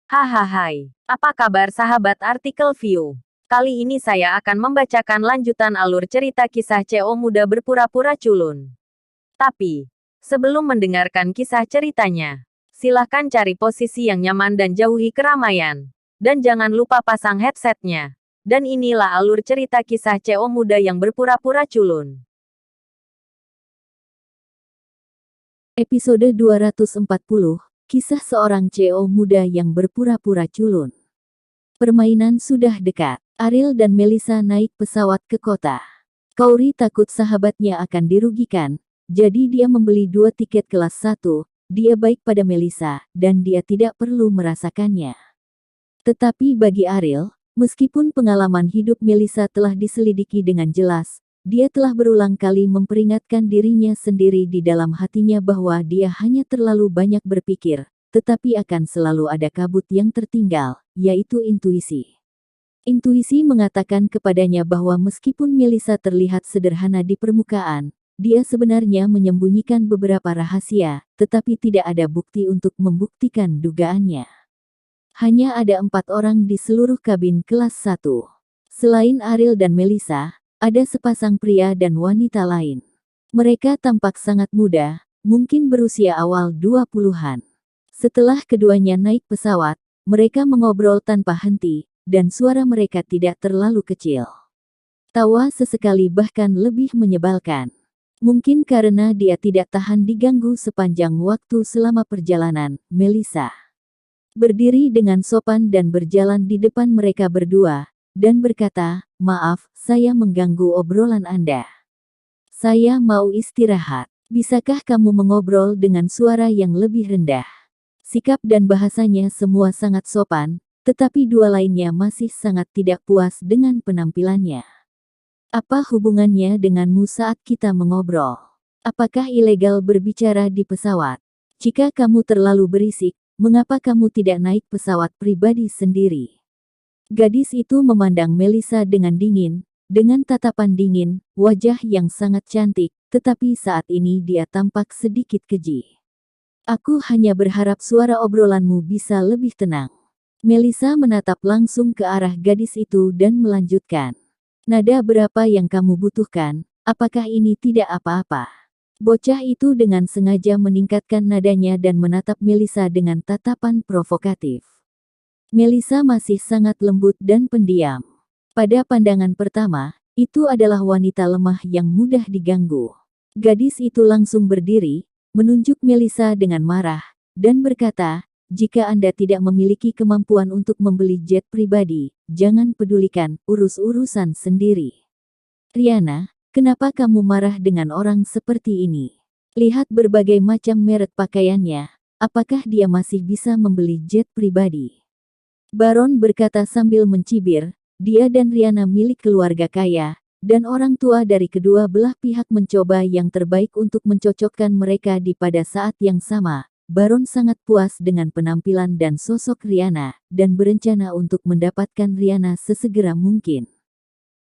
Hahaha, apa kabar sahabat artikel view? Kali ini saya akan membacakan lanjutan alur cerita kisah CO muda berpura-pura culun. Tapi, sebelum mendengarkan kisah ceritanya, silahkan cari posisi yang nyaman dan jauhi keramaian. Dan jangan lupa pasang headsetnya. Dan inilah alur cerita kisah CO muda yang berpura-pura culun. Episode 240, Kisah seorang CEO muda yang berpura-pura culun. Permainan sudah dekat. Ariel dan Melissa naik pesawat ke kota. Kauri takut sahabatnya akan dirugikan, jadi dia membeli 2 tiket kelas 1. Dia baik pada Melissa, dan dia tidak perlu merasakannya. Tetapi bagi Ariel, meskipun pengalaman hidup Melissa telah diselidiki dengan jelas, dia telah berulang kali memperingatkan dirinya sendiri di dalam hatinya bahwa dia hanya terlalu banyak berpikir, tetapi akan selalu ada kabut yang tertinggal, yaitu intuisi. Intuisi mengatakan kepadanya bahwa meskipun Melissa terlihat sederhana di permukaan, dia sebenarnya menyembunyikan beberapa rahasia, tetapi tidak ada bukti untuk membuktikan dugaannya. Hanya ada 4 orang di seluruh kabin kelas 1. Selain Ariel dan Melissa, ada sepasang pria dan wanita lain. Mereka tampak sangat muda, mungkin berusia awal 20-an. Setelah keduanya naik pesawat, mereka mengobrol tanpa henti, dan suara mereka tidak terlalu kecil. Tawa sesekali bahkan lebih menyebalkan. Mungkin karena dia tidak tahan diganggu sepanjang waktu selama perjalanan, Melissa berdiri dengan sopan dan berjalan di depan mereka berdua, dan berkata, "Maaf, saya mengganggu obrolan Anda. Saya mau istirahat. Bisakah kamu mengobrol dengan suara yang lebih rendah?" Sikap dan bahasanya semua sangat sopan, tetapi dua lainnya masih sangat tidak puas dengan penampilannya. "Apa hubungannya denganmu saat kita mengobrol? Apakah ilegal berbicara di pesawat? Jika kamu terlalu berisik, mengapa kamu tidak naik pesawat pribadi sendiri?" Gadis itu memandang Melissa dengan dingin, dengan tatapan dingin, wajah yang sangat cantik, tetapi saat ini dia tampak sedikit keji. "Aku hanya berharap suara obrolanmu bisa lebih tenang." Melissa menatap langsung ke arah gadis itu dan melanjutkan. "Nada berapa yang kamu butuhkan? Apakah ini tidak apa-apa?" Bocah itu dengan sengaja meningkatkan nadanya dan menatap Melissa dengan tatapan provokatif. Melissa masih sangat lembut dan pendiam. Pada pandangan pertama, itu adalah wanita lemah yang mudah diganggu. Gadis itu langsung berdiri, menunjuk Melissa dengan marah, dan berkata, "Jika Anda tidak memiliki kemampuan untuk membeli jet pribadi, jangan pedulikan urus-urusan sendiri." "Rihanna, kenapa kamu marah dengan orang seperti ini? Lihat berbagai macam merek pakaiannya, apakah dia masih bisa membeli jet pribadi?" Baron berkata sambil mencibir, dia dan Rihanna milik keluarga kaya, dan orang tua dari kedua belah pihak mencoba yang terbaik untuk mencocokkan mereka di pada saat yang sama. Baron sangat puas dengan penampilan dan sosok Rihanna, dan berencana untuk mendapatkan Rihanna sesegera mungkin.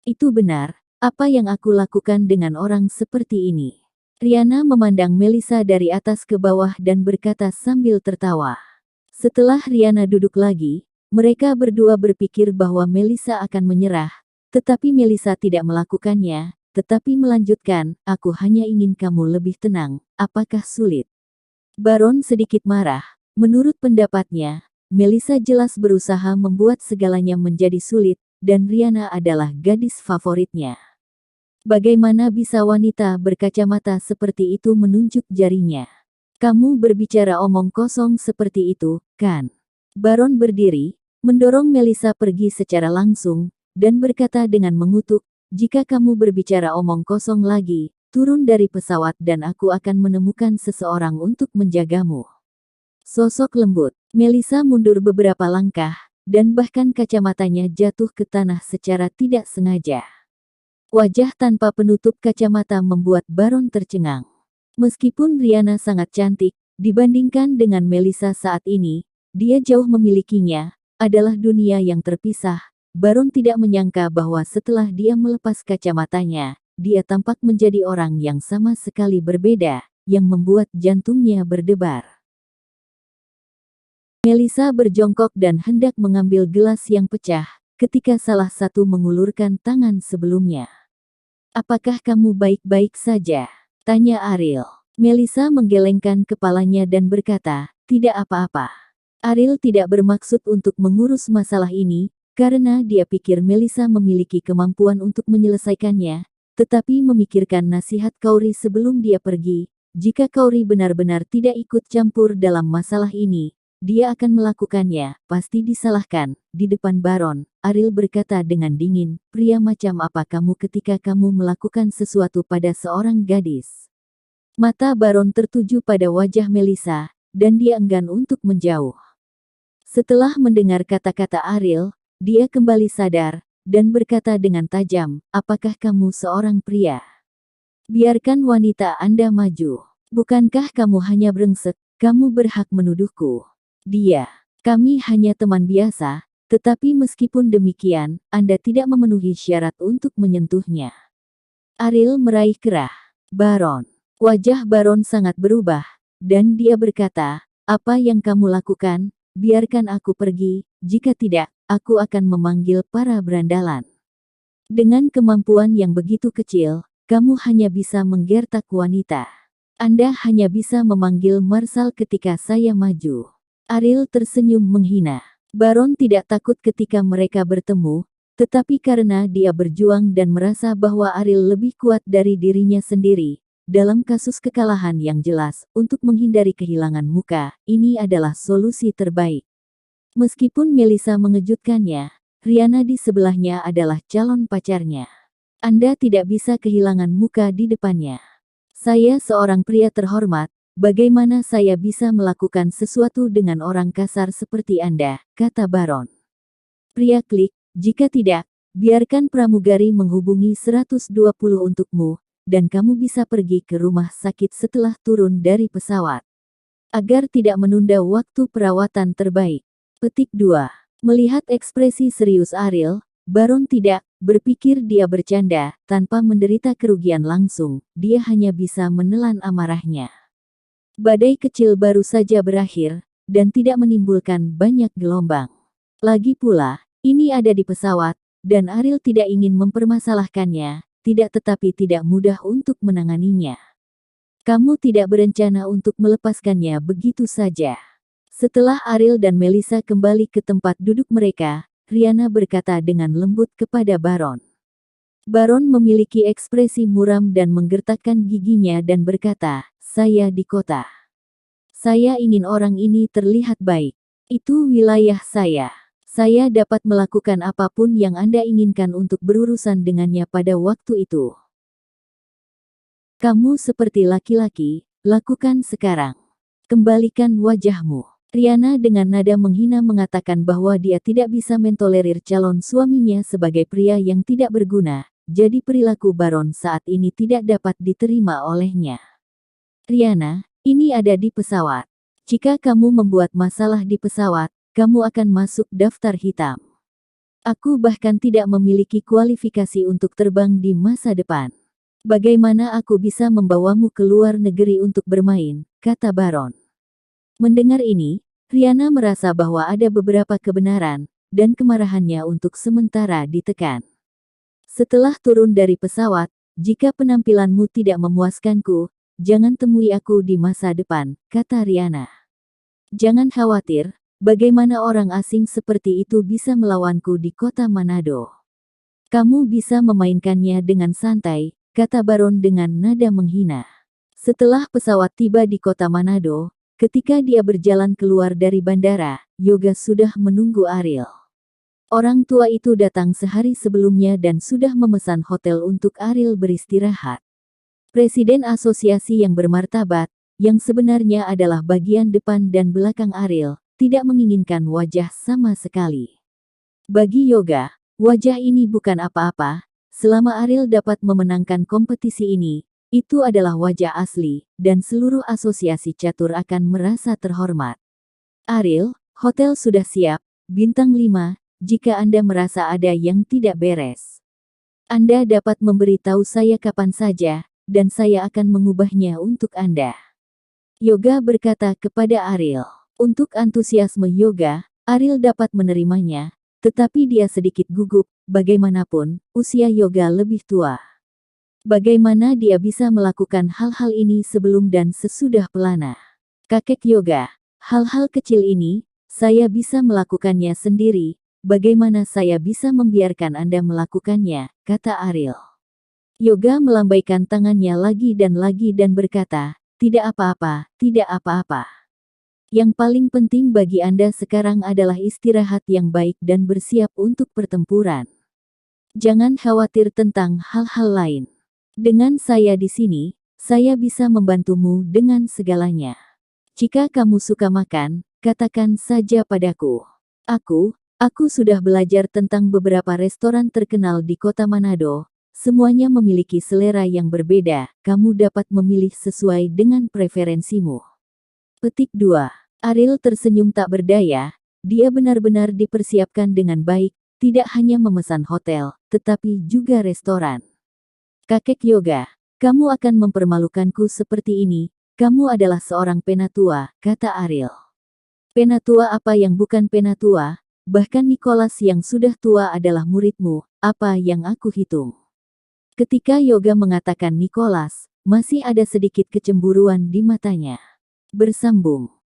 "Itu benar, apa yang aku lakukan dengan orang seperti ini?" Rihanna memandang Melissa dari atas ke bawah dan berkata sambil tertawa. Setelah Rihanna duduk lagi, mereka berdua berpikir bahwa Melissa akan menyerah, tetapi Melissa tidak melakukannya, tetapi melanjutkan, "Aku hanya ingin kamu lebih tenang, apakah sulit?" Baron sedikit marah. Menurut pendapatnya, Melissa jelas berusaha membuat segalanya menjadi sulit, dan Rihanna adalah gadis favoritnya. Bagaimana bisa wanita berkacamata seperti itu menunjuk jarinya? "Kamu berbicara omong kosong seperti itu, kan?" Baron berdiri, mendorong Melissa pergi secara langsung, dan berkata dengan mengutuk, "Jika kamu berbicara omong kosong lagi, turun dari pesawat dan aku akan menemukan seseorang untuk menjagamu." Sosok lembut, Melissa mundur beberapa langkah, dan bahkan kacamatanya jatuh ke tanah secara tidak sengaja. Wajah tanpa penutup kacamata membuat Baron tercengang. Meskipun Rihanna sangat cantik, dibandingkan dengan Melissa saat ini, dia jauh memilikinya, adalah dunia yang terpisah. Baron tidak menyangka bahwa setelah dia melepas kacamatanya, dia tampak menjadi orang yang sama sekali berbeda, yang membuat jantungnya berdebar. Melisa berjongkok dan hendak mengambil gelas yang pecah, ketika salah satu mengulurkan tangan sebelumnya. "Apakah kamu baik-baik saja?" tanya Ariel. Melisa menggelengkan kepalanya dan berkata, "Tidak apa-apa." Ariel tidak bermaksud untuk mengurus masalah ini, karena dia pikir Melisa memiliki kemampuan untuk menyelesaikannya, tetapi memikirkan nasihat Kauri sebelum dia pergi. Jika Kauri benar-benar tidak ikut campur dalam masalah ini, dia akan melakukannya, pasti disalahkan. Di depan Baron, Ariel berkata dengan dingin, "Pria macam apa kamu ketika kamu melakukan sesuatu pada seorang gadis?" Mata Baron tertuju pada wajah Melisa, dan dia enggan untuk menjauh. Setelah mendengar kata-kata Ariel, dia kembali sadar, dan berkata dengan tajam, "Apakah kamu seorang pria? Biarkan wanita Anda maju. Bukankah kamu hanya brengsek? Kamu berhak menuduhku." Kami hanya teman biasa, tetapi meskipun demikian, Anda tidak memenuhi syarat untuk menyentuhnya." Ariel meraih kerah. "Baron." Wajah Baron sangat berubah, dan dia berkata, "Apa yang kamu lakukan? Biarkan aku pergi, jika tidak, aku akan memanggil para berandalan." Dengan kemampuan yang begitu kecil, kamu hanya bisa menggertak wanita. Anda hanya bisa memanggil Marsal ketika saya maju. Ariel tersenyum menghina. Baron tidak takut ketika mereka bertemu, tetapi karena dia berjuang dan merasa bahwa Ariel lebih kuat dari dirinya sendiri, dalam kasus kekalahan yang jelas, untuk menghindari kehilangan muka, ini adalah solusi terbaik. Meskipun Melisa mengejutkannya, Rihanna di sebelahnya adalah calon pacarnya. Anda tidak bisa kehilangan muka di depannya. "Saya seorang pria terhormat. Bagaimana saya bisa melakukan sesuatu dengan orang kasar seperti Anda?" kata Baron. Pria klik, "Jika tidak, biarkan pramugari menghubungi 120 untukmu, dan kamu bisa pergi ke rumah sakit setelah turun dari pesawat. Agar tidak menunda waktu perawatan terbaik." Petik 2. Melihat ekspresi serius Ariel, Baron tidak berpikir dia bercanda, tanpa menderita kerugian langsung, dia hanya bisa menelan amarahnya. Badai kecil baru saja berakhir, dan tidak menimbulkan banyak gelombang. Lagi pula, ini ada di pesawat, dan Ariel tidak ingin mempermasalahkannya, tetapi tidak mudah untuk menanganinya. "Kamu tidak berencana untuk melepaskannya begitu saja." Setelah Ariel dan Melisa kembali ke tempat duduk mereka, Rihanna berkata dengan lembut kepada Baron. Baron memiliki ekspresi muram dan menggertakkan giginya dan berkata, "Saya di kota. Saya ingin orang ini terlihat baik. Itu wilayah saya. Saya dapat melakukan apapun yang Anda inginkan untuk berurusan dengannya pada waktu itu. Kamu seperti laki-laki, lakukan sekarang. Kembalikan wajahmu." Rihanna dengan nada menghina mengatakan bahwa dia tidak bisa mentolerir calon suaminya sebagai pria yang tidak berguna, jadi perilaku Baron saat ini tidak dapat diterima olehnya. "Rihanna, ini ada di pesawat. Jika kamu membuat masalah di pesawat, kamu akan masuk daftar hitam. Aku bahkan tidak memiliki kualifikasi untuk terbang di masa depan. Bagaimana aku bisa membawamu ke luar negeri untuk bermain?" kata Baron. Mendengar ini, Rihanna merasa bahwa ada beberapa kebenaran, dan kemarahannya untuk sementara ditekan. "Setelah turun dari pesawat, jika penampilanmu tidak memuaskanku, jangan temui aku di masa depan," kata Rihanna. "Jangan khawatir, bagaimana orang asing seperti itu bisa melawanku di kota Manado? Kamu bisa memainkannya dengan santai," kata Baron dengan nada menghina. Setelah pesawat tiba di kota Manado, ketika dia berjalan keluar dari bandara, Yoga sudah menunggu Ariel. Orang tua itu datang sehari sebelumnya dan sudah memesan hotel untuk Ariel beristirahat. Presiden asosiasi yang bermartabat, yang sebenarnya adalah bagian depan dan belakang Ariel, tidak menginginkan wajah sama sekali. Bagi Yoga, wajah ini bukan apa-apa, selama Ariel dapat memenangkan kompetisi ini. Itu adalah wajah asli, dan seluruh asosiasi catur akan merasa terhormat. "Ariel, hotel sudah siap, bintang 5, jika Anda merasa ada yang tidak beres. Anda dapat memberitahu saya kapan saja, dan saya akan mengubahnya untuk Anda." Yoga berkata kepada Ariel. Untuk antusiasme yoga, Ariel dapat menerimanya, tetapi dia sedikit gugup, bagaimanapun, usia yoga lebih tua. Bagaimana dia bisa melakukan hal-hal ini sebelum dan sesudah pelana? Kakek yoga, hal-hal kecil ini, saya bisa melakukannya sendiri, bagaimana saya bisa membiarkan Anda melakukannya, kata Ariel. Yoga melambaikan tangannya lagi dan berkata, tidak apa-apa, tidak apa-apa. Yang paling penting bagi Anda sekarang adalah istirahat yang baik dan bersiap untuk pertempuran. Jangan khawatir tentang hal-hal lain. Dengan saya di sini, saya bisa membantumu dengan segalanya. Jika kamu suka makan, katakan saja padaku. Aku sudah belajar tentang beberapa restoran terkenal di kota Manado. Semuanya memiliki selera yang berbeda, kamu dapat memilih sesuai dengan preferensimu. Petik 2. Ariel tersenyum tak berdaya, dia benar-benar dipersiapkan dengan baik, tidak hanya memesan hotel, tetapi juga restoran. Kakek yoga, kamu akan mempermalukanku seperti ini, kamu adalah seorang penatua, kata Ariel. Penatua apa yang bukan penatua, bahkan Nicholas yang sudah tua adalah muridmu, apa yang aku hitung. Ketika yoga mengatakan Nicholas, masih ada sedikit kecemburuan di matanya. Bersambung.